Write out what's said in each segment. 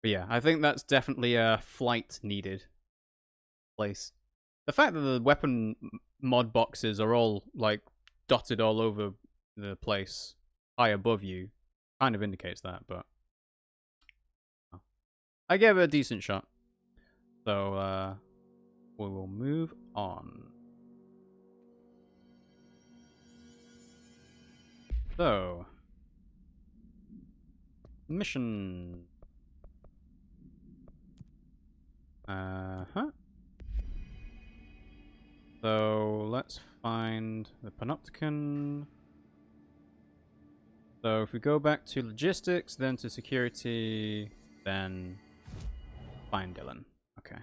But yeah, I think that's definitely a flight needed place. The fact that the weapon mod boxes are all like dotted all over the place, high above you, kind of indicates that. But I gave it a decent shot, so we will move on. So, mission. So, let's find the Panopticon. So, if we go back to logistics, then to security, then find Dylan. Okay.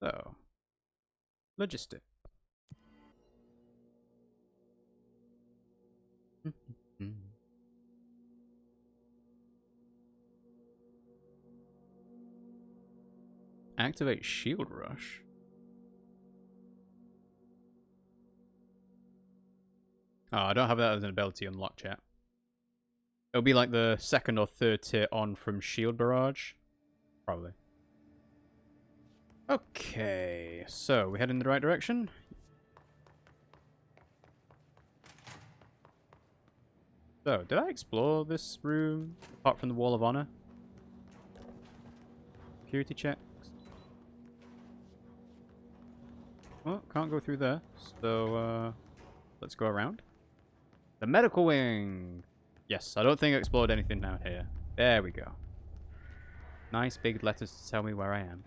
So, logistics. Activate shield rush. Oh, I don't have that as an ability unlocked yet. It'll be like the second or third tier on from shield barrage. Probably. Okay, so we head in the right direction. So, did I explore this room apart from the Wall of Honor? Security checks. Well, can't go through there, so let's go around. The medical wing! Yes, I don't think I explored anything down here. There we go. Nice big letters to tell me where I am.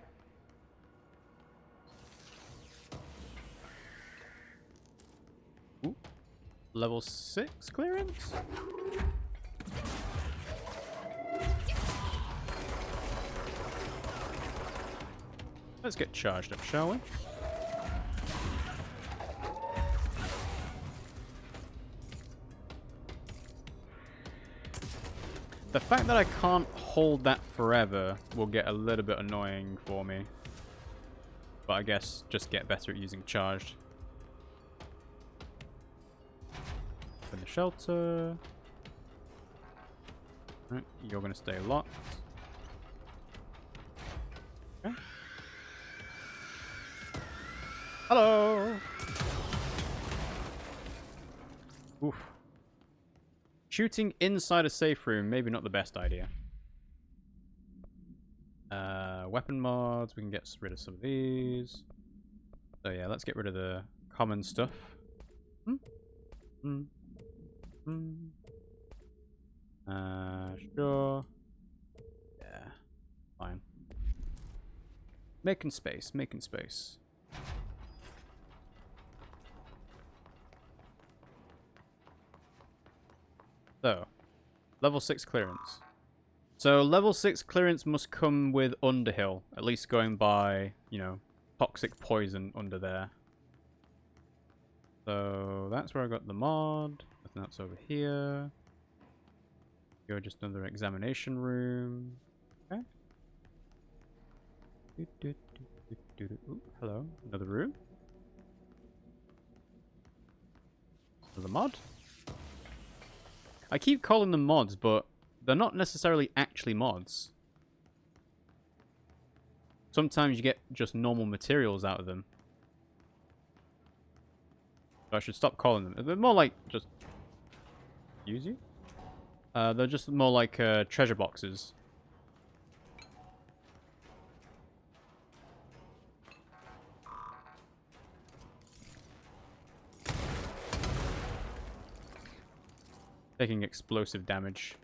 Ooh. Level 6 clearance? Let's get charged up, shall we? The fact that I can't hold that forever will get a little bit annoying for me. But I guess just get better at using charged. In the shelter. Right, you're going to stay locked. Okay. Hello! Oof. Shooting inside a safe room, maybe not the best idea. Weapon mods, we can get rid of some of these. So yeah, let's get rid of the common stuff. Sure. Yeah, fine. Making space, making space. So, level 6 clearance. So, level 6 clearance must come with Underhill, at least going by, you know, toxic poison under there. So, that's where I got the mod. And that's over here. You're just another examination room. Okay. Ooh, hello, another room. Another mod. I keep calling them mods, but they're not necessarily actually mods. Sometimes you get just normal materials out of them. So I should stop calling them. They're more like just... Use you? They're just more like treasure boxes. Taking explosive damage.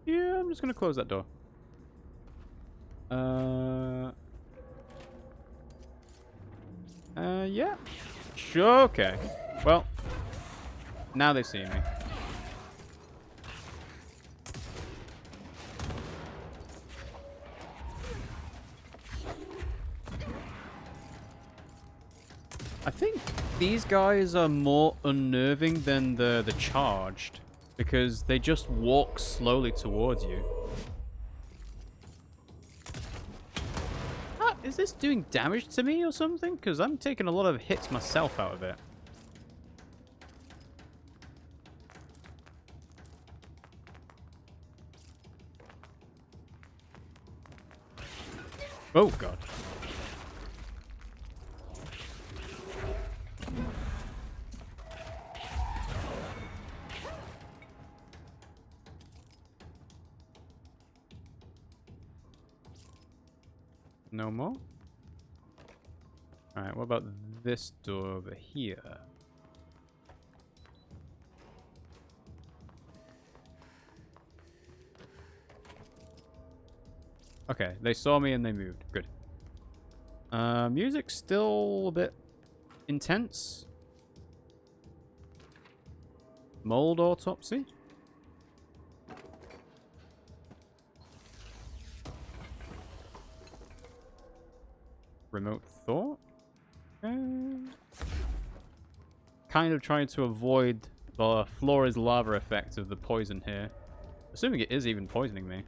Yeah, I'm just gonna close that door. Yeah. Sure, okay. Well, now they see me. I think these guys are more unnerving than the charged, because they just walk slowly towards you. Is this doing damage to me or something? Because I'm taking a lot of hits myself out of it. Oh, God. No more? Alright, what about this door over here? Okay, they saw me and they moved. Good. Music's still a bit intense. Mold autopsy? Remote thought? Kind of trying to avoid the floor is lava effect of the poison here. Assuming it is even poisoning me.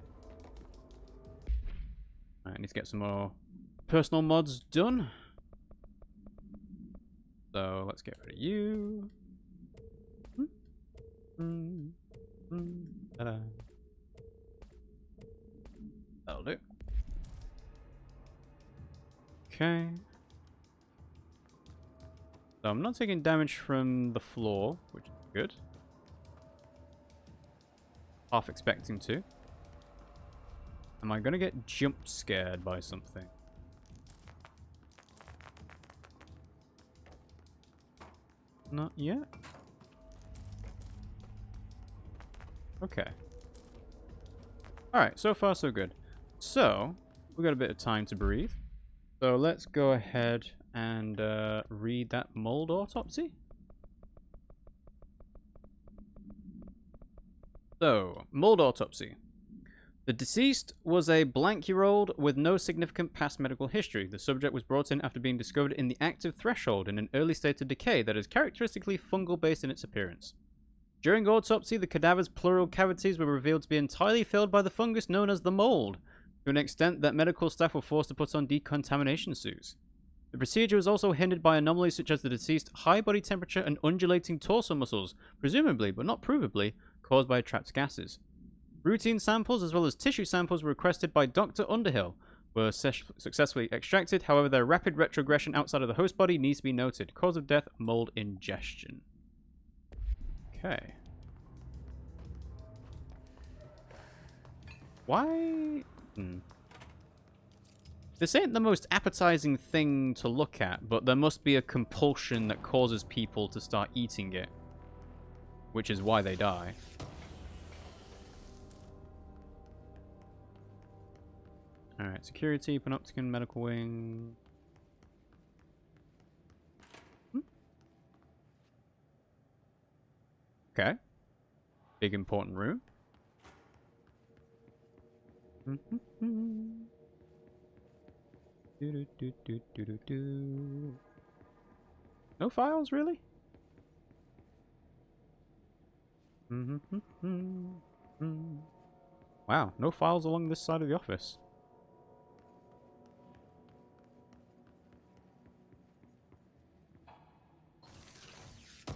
Alright, I need to get some more personal mods done. So let's get rid of you. Ta-da. That'll do. Okay. So I'm not taking damage from the floor, which is good. Half expecting to. Am I gonna get jump scared by something? Not yet. Okay. Alright, so far so good. So, we've got a bit of time to breathe. So let's go ahead and read that mold autopsy. So, mold autopsy. The deceased was a blank-year-old with no significant past medical history. The subject was brought in after being discovered in the active threshold in an early state of decay that is characteristically fungal-based in its appearance. During autopsy, the cadaver's pleural cavities were revealed to be entirely filled by the fungus known as the mold, to an extent that medical staff were forced to put on decontamination suits. The procedure was also hindered by anomalies such as the deceased's high body temperature and undulating torso muscles, presumably, but not provably, caused by trapped gases. Routine samples as well as tissue samples were requested by Dr. Underhill, were successfully extracted. However, their rapid retrogression outside of the host body needs to be noted. Cause of death, mold ingestion. Okay. Why? This ain't the most appetizing thing to look at, but there must be a compulsion that causes people to start eating it, which is why they die. Alright, security, Panopticon, medical wing. Okay. Big important room. No files, really? Wow, no files along this side of the office.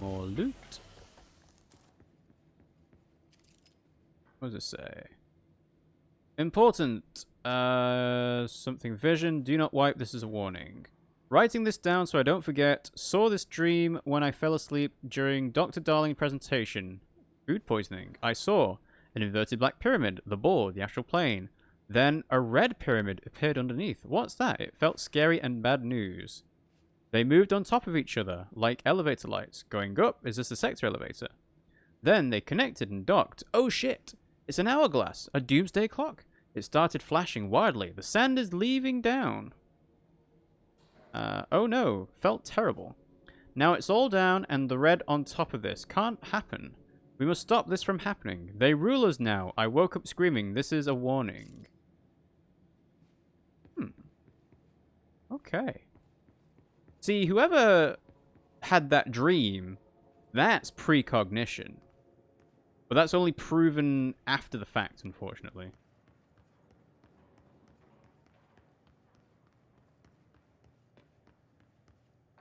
More loot. What does it say? Important. Something vision. Do not wipe. This is a warning. Writing this down so I don't forget. Saw this dream when I fell asleep during Dr. Darling's presentation. Food poisoning. I saw an inverted black pyramid, the board, the astral plane. Then a red pyramid appeared underneath. What's that? It felt scary and bad news. They moved on top of each other, like elevator lights. Going up, is this a sector elevator? Then they connected and docked. Oh shit! It's an hourglass, a doomsday clock. It started flashing wildly. The sand is leaving down. Oh no, felt terrible. Now it's all down and the red on top of this. Can't happen. We must stop this from happening. They rule us now. I woke up screaming. This is a warning. Okay. See, whoever had that dream, that's precognition. But that's only proven after the fact, unfortunately.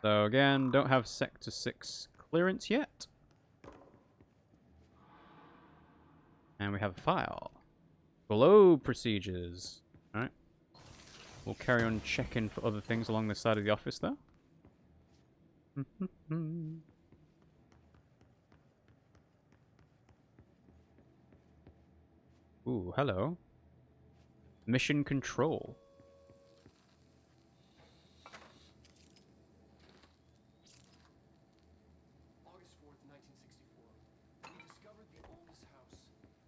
So again, don't have Sector 6 clearance yet. And we have a file. Below procedures. Alright. We'll carry on checking for other things along the side of the office though. Ooh, hello. Mission control. August 4th, 1964. We discovered the oldest house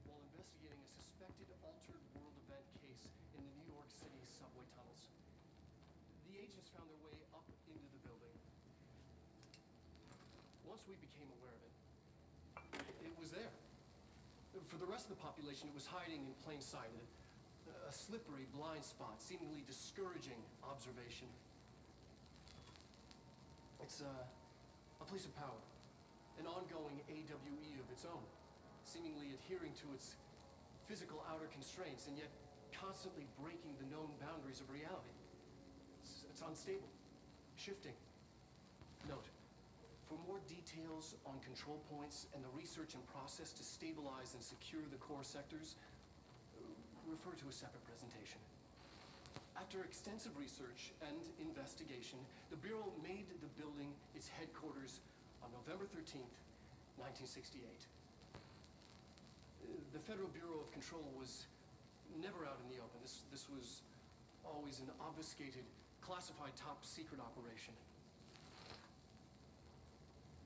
while investigating a suspected altered world event case in the New York City subway tunnels. The agents found their way up into the building. Once we became aware of it, it was there. For the rest of the population, it was hiding in plain sight. A slippery blind spot, seemingly discouraging observation. It's a place of power, an ongoing AWE of its own, seemingly adhering to its physical outer constraints and yet constantly breaking the known boundaries of reality. It's unstable, shifting. Note, for more details on control points and the research and process to stabilize and secure the core sectors, refer to a separate presentation. After extensive research and investigation, the Bureau made the building its headquarters on November 13th, 1968. The Federal Bureau of Control was never out in the open. This was always an obfuscated, classified top secret operation.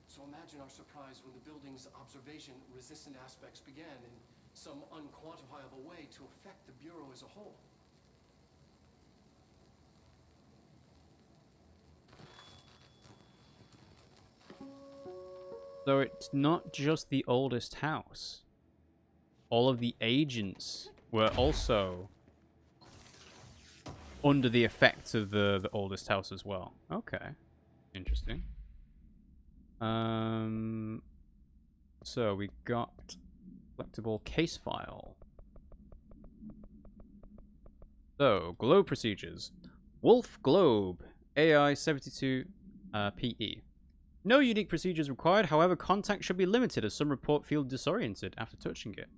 So imagine our surprise when the building's observation-resistant aspects began in some unquantifiable way to affect the Bureau as a whole. So it's not just the oldest house. All of the agents were also under the effects of the oldest house as well. Okay. Interesting. So we got collectible case file. So, globe procedures. Wolf Globe, AI 72 PE. No unique procedures required, however, contact should be limited as some report feel disoriented after touching it.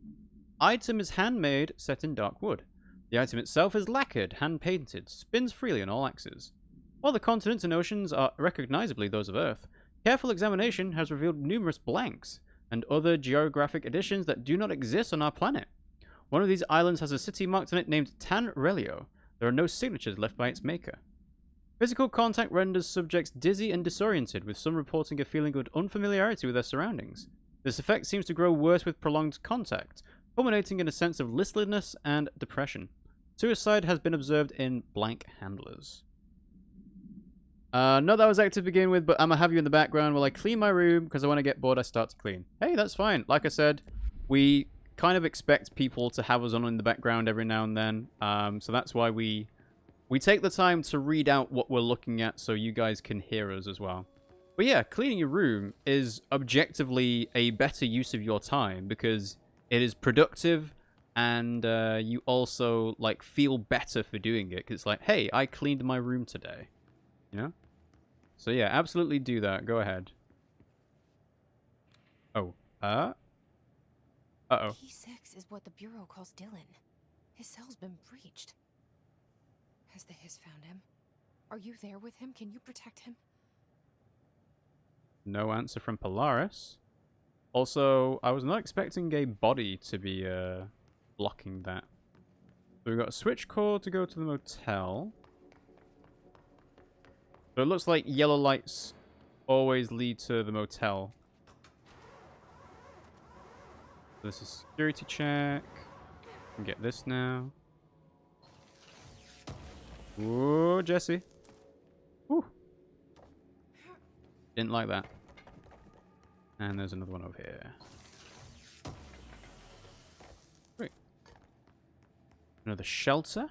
Item is handmade, set in dark wood. The item itself is lacquered, hand-painted, spins freely on all axes. While the continents and oceans are recognizably those of Earth, careful examination has revealed numerous blanks and other geographic additions that do not exist on our planet. One of these islands has a city marked on it named Tan Relio. There are no signatures left by its maker. Physical contact renders subjects dizzy and disoriented, with some reporting a feeling of unfamiliarity with their surroundings. This effect seems to grow worse with prolonged contact, culminating in a sense of listlessness and depression. Suicide has been observed in blank handlers. Not that I was active to begin with, but I'm gonna have you in the background while I clean my room, because when I get bored I start to clean. Hey, that's fine. Like I said, we kind of expect people to have us on in the background every now and then, so that's why we take the time to read out what we're looking at so you guys can hear us as well. But yeah, cleaning your room is objectively a better use of your time because it is productive and you also like feel better for doing it because it's like, hey, I cleaned my room today, you know? So yeah, absolutely do that. Go ahead. Oh, uh-oh. P6 is what the Bureau calls Dylan. His cell's been breached. Has the Hiss found him? Are you there with him? Can you protect him? No answer from Polaris. Also, I was not expecting a body to be blocking that. So we've got a switch cord to go to the motel. So it looks like yellow lights always lead to the motel. This is security check. Can get this now. Whoa, Jesse. Whew. Didn't like that. And there's another one over here. Great. Another shelter.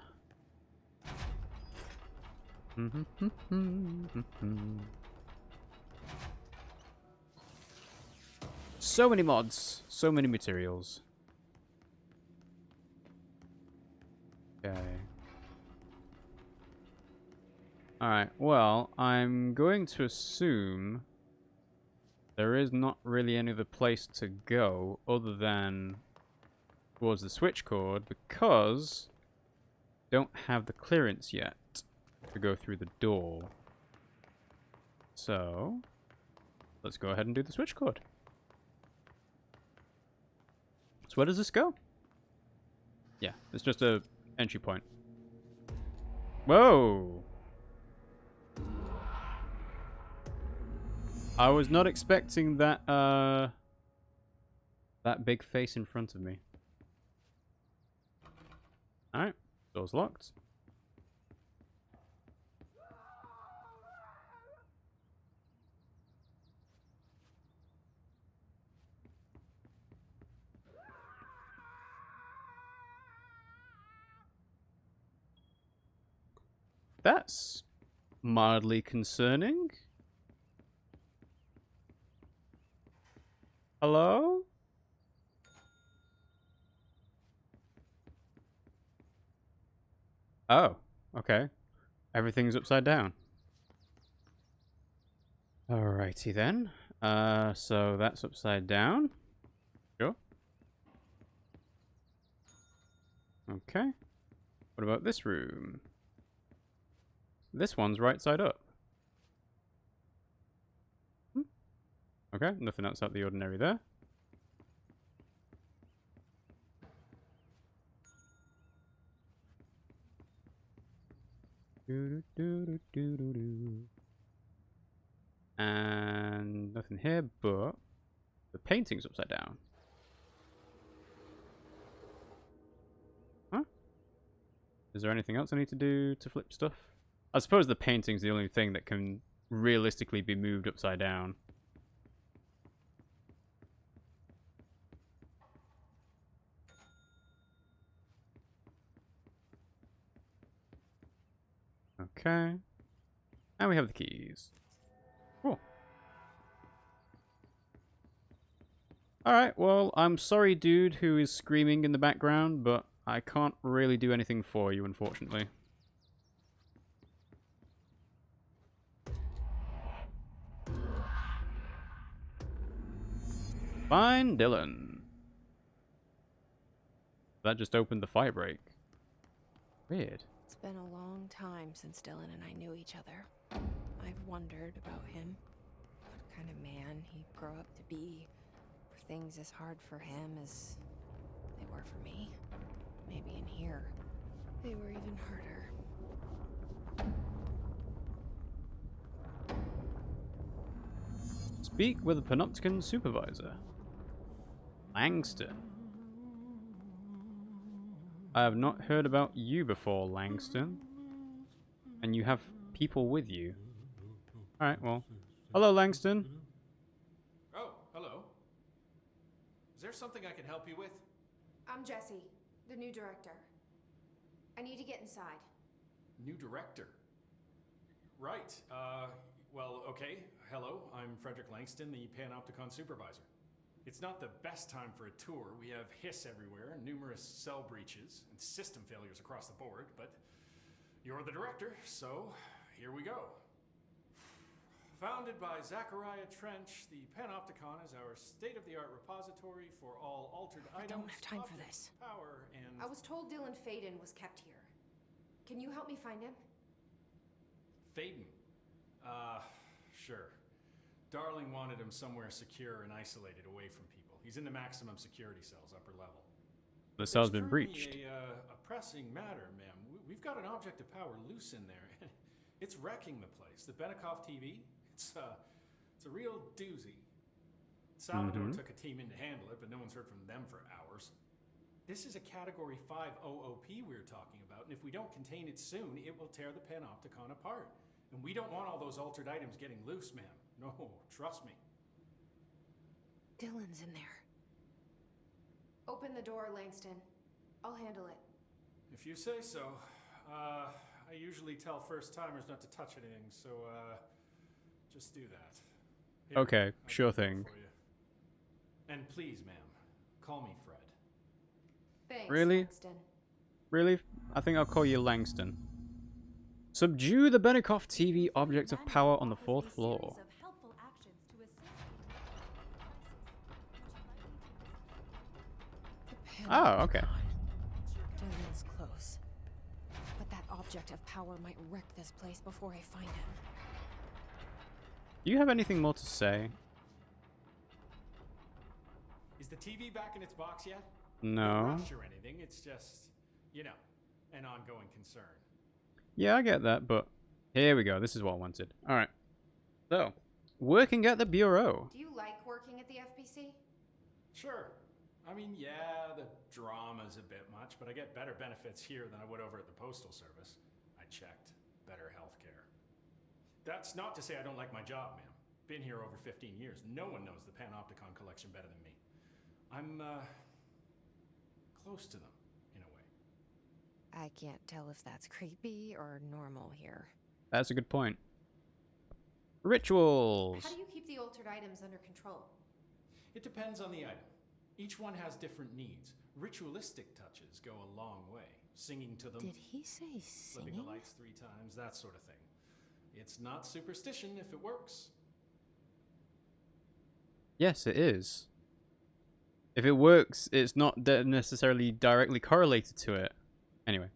So many mods. So many materials. Okay. Alright, well, I'm going to assume there is not really any other place to go other than towards the switch cord because I don't have the clearance yet to go through the door. So, let's go ahead and do the switch cord. So where does this go? Yeah, it's just a entry point. Whoa! I was not expecting that, that big face in front of me. Alright, door's locked. That's mildly concerning. Hello? Oh, okay. Everything's upside down. Alrighty then. So that's upside down. Sure. Okay. What about this room? This one's right side up. Okay, nothing outside the ordinary there. And nothing here, but the painting's upside down. Huh? Is there anything else I need to do to flip stuff? I suppose the painting's the only thing that can realistically be moved upside down. Okay. And we have the keys. Cool. Alright, well, I'm sorry, dude, who is screaming in the background, but I can't really do anything for you, unfortunately. Fine, Dylan. That just opened the fire break. Weird. It's been a long time since Dylan and I knew each other. I've wondered about him. What kind of man he'd grow up to be. Were things as hard for him as they were for me? Maybe in here, they were even harder. Speak with a Panopticon supervisor. Langston. I have not heard about you before, Langston. And you have people with you. Alright, well. Hello, Langston. Oh, hello. Is there something I can help you with? I'm Jesse, the new director. I need to get inside. New director? Right. Well, okay. Hello, I'm Frederick Langston, the Panopticon supervisor. It's not the best time for a tour. We have hiss everywhere, numerous cell breaches, and system failures across the board, but you're the director, so here we go. Founded by Zachariah Trench, the Panopticon is our state-of-the-art repository for all altered items. I don't have time for objects, this. Power and... I was told Dylan Faden was kept here. Can you help me find him? Faden? Sure. Darling wanted him somewhere secure and isolated away from people. He's in the maximum security cells, upper level. The cell's been It's currently breached. A pressing matter, ma'am. We've got an object of power loose in there. It's wrecking the place. The Benikoff TV, it's a real doozy. Salvador took a team in to handle it, but no one's heard from them for hours. This is a Category 5 OOP we're talking about, and if we don't contain it soon, it will tear the Panopticon apart. And we don't want all those altered items getting loose, ma'am. No, trust me. Dylan's in there. Open the door, Langston. I'll handle it. If you say so. I usually tell first-timers not to touch anything, so, just do that. Here, Okay, I sure can do it thing. for you. And please, ma'am, call me Fred. Thanks, Really? Langston. Really? I think I'll call you Langston. Subdue the Benikoff TV object of power on the 4th floor. Oh, okay. Dylan's close. But that object of power might wreck this place before I find him. Do you have anything more to say? Is the TV back in its box yet? No. No rush or anything. It's just, you know, an ongoing concern. Yeah, I get that, but here we go. This is what I wanted. Alright. So, working at the Bureau. Do you like working at the FBC? Sure. I mean, yeah, the drama's a bit much, but I get better benefits here than I would over at the Postal Service. I checked. Better healthcare. That's not to say I don't like my job, ma'am. Been here over 15 years. No one knows the Panopticon collection better than me. I'm, close to them, in a way. I can't tell if that's creepy or normal here. That's a good point. Rituals. How do you keep the altered items under control? It depends on the item. Each one has different needs. Ritualistic touches go a long way. Singing to them. Did he say Flipping singing? the lights 3 times, that sort of thing. It's not superstition if it works. Yes, it is. If it works, it's not necessarily directly correlated to it. Anyway.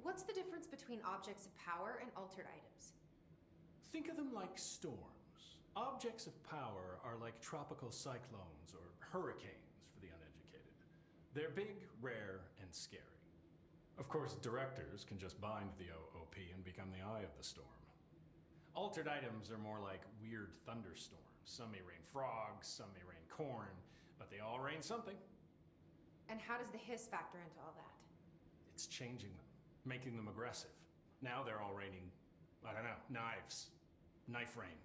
What's the difference between objects of power and altered items? Think of them like storms. Objects of power are like tropical cyclones or hurricanes for the uneducated. They're big, rare, and scary. Of course, directors can just bind the OOP and become the eye of the storm. Altered items are more like weird thunderstorms. Some may rain frogs, some may rain corn, but they all rain something. And how does the hiss factor into all that? It's changing them, making them aggressive. Now they're all raining, I don't know, knives. Knife rain.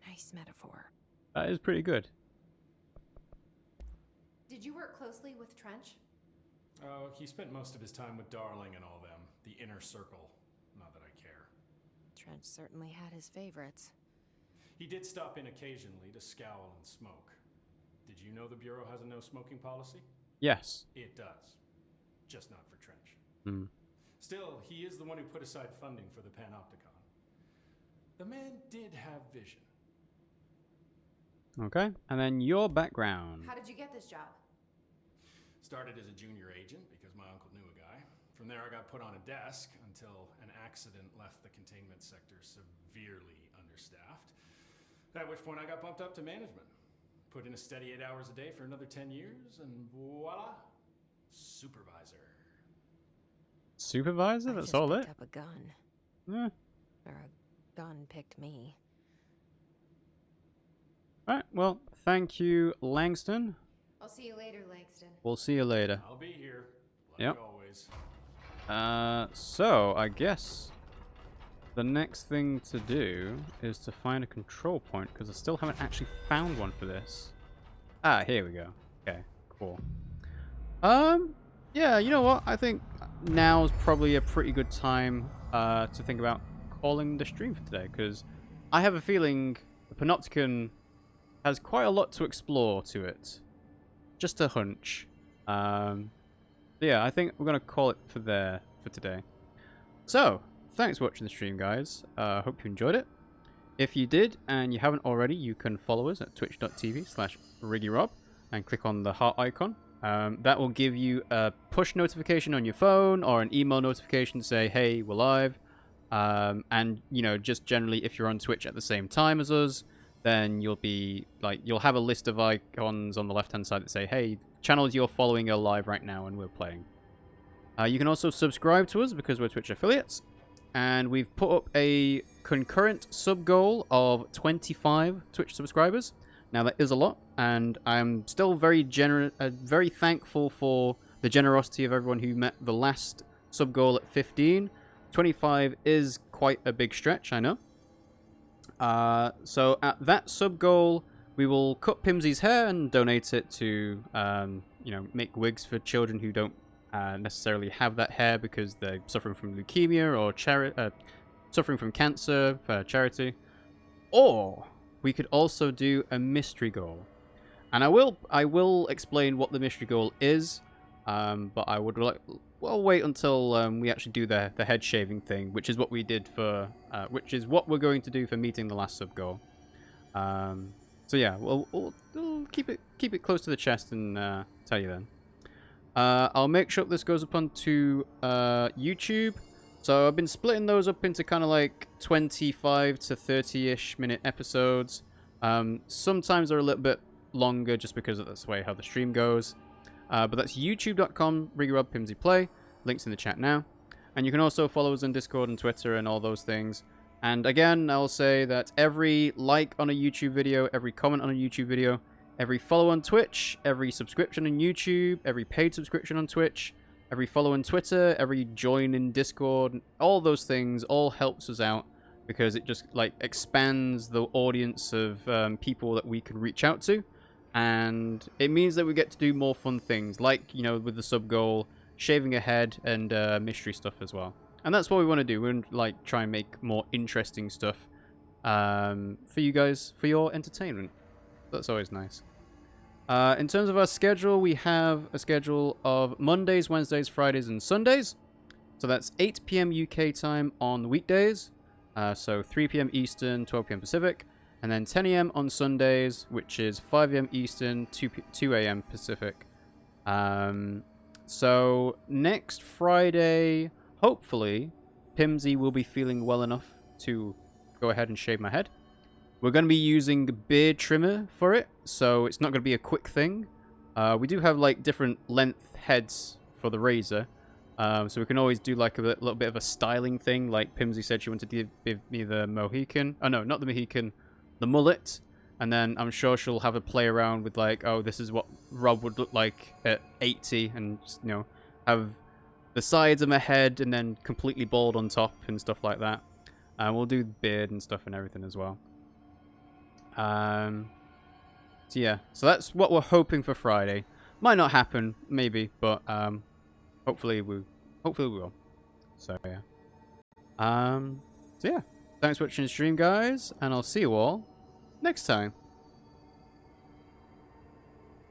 Nice metaphor. That is pretty good. Did you work closely with Trench? Oh, he spent most of his time with Darling and all them. The inner circle. Not that I care. Trench certainly had his favorites. He did stop in occasionally to scowl and smoke. Did you know the Bureau has a no-smoking policy? Yes. It does. Just not for Trench. Hmm. Still, he is the one who put aside funding for the Panopticon. The man did have vision. Okay. And then your background. How did you get this job? Started as a junior agent because my uncle knew a guy. From there I got put on a desk until an accident left the containment sector severely understaffed. At which point I got bumped up to management. Put in a steady 8 hours a day for another 10 years and voila, supervisor. Supervisor? I That's just all picked it? up a gun. Yeah. Or a gun picked me. Alright, well, thank you, Langston. I'll see you later, Langston. We'll see you later. I'll be here, like Yep. always. So, I guess the next thing to do is to find a control point, because I still haven't actually found one for this. Ah, here we go. Okay, cool. Yeah, you know what? I think now's probably a pretty good time to think about calling the stream for today, because I have a feeling the Panopticon has quite a lot to explore to it. Just a hunch. Yeah, I think we're going to call it for today. So, thanks for watching the stream, guys. Hope you enjoyed it. If you did, and you haven't already, you can follow us at twitch.tv/RiggyRob and click on the heart icon. That will give you a push notification on your phone or an email notification to say, hey, we're live. And, you know, just generally, if you're on Twitch at the same time as us, then you'll have a list of icons on the left-hand side that say, hey, channels you're following are live right now and we're playing. You can also subscribe to us because we're Twitch affiliates. And we've put up a concurrent sub goal of 25 Twitch subscribers. Now, that is a lot, and I'm still very thankful for the generosity of everyone who met the last sub goal at 15. 25 is quite a big stretch, I know. So at that sub goal, we will cut Pimmsy's hair and donate it to, you know, make wigs for children who don't necessarily have that hair because they're suffering from leukemia or suffering from cancer for charity. Or we could also do a mystery goal, and I will explain what the mystery goal is. But I would we'll wait until we actually do the head shaving thing, which is what we did for, which is what we're going to do for meeting the last sub goal. So yeah, we'll keep it close to the chest and tell you then. I'll make sure this goes up onto YouTube. So I've been splitting those up into kind of like 25 to 30-ish minute episodes. Sometimes they're a little bit longer just because that's the way how the stream goes. But that's youtube.com, RiggyRob, Pimmsy Play. Links in the chat now. And you can also follow us on Discord and Twitter and all those things. And again, I'll say that every like on a YouTube video, every comment on a YouTube video, every follow on Twitch, every subscription on YouTube, every paid subscription on Twitch, every follow on Twitter, every join in Discord, all those things all helps us out because it just like expands the audience of people that we can reach out to. And it means that we get to do more fun things like, you know, with the sub goal, shaving a head and mystery stuff as well. And that's what we want to do. We want to like try and make more interesting stuff for you guys, for your entertainment. That's always nice. In terms of our schedule, we have a schedule of Mondays, Wednesdays, Fridays, and Sundays. So that's 8 p.m. UK time on the weekdays. So 3 p.m. Eastern, 12 p.m. Pacific. And then 10 a.m. on Sundays, which is 5 a.m. Eastern, 2 a.m. Pacific. So next Friday, hopefully, Pimmsy will be feeling well enough to go ahead and shave my head. We're going to be using beard trimmer for it, so it's not going to be a quick thing. We do have like different length heads for the razor, so we can always do like a little bit of a styling thing. Like Pimmsy said she wanted to give me the Mohican. Oh no, not the Mohican, the mullet. And then I'm sure she'll have a play around with like, oh, this is what Rob would look like at 80, and just, you know, have the sides of my head and then completely bald on top and stuff like that. And we'll do beard and stuff and everything as well. So yeah, so that's what we're hoping for Friday. Might not happen, maybe, but hopefully we will. So yeah. So yeah, thanks for watching the stream, guys, and I'll see you all next time.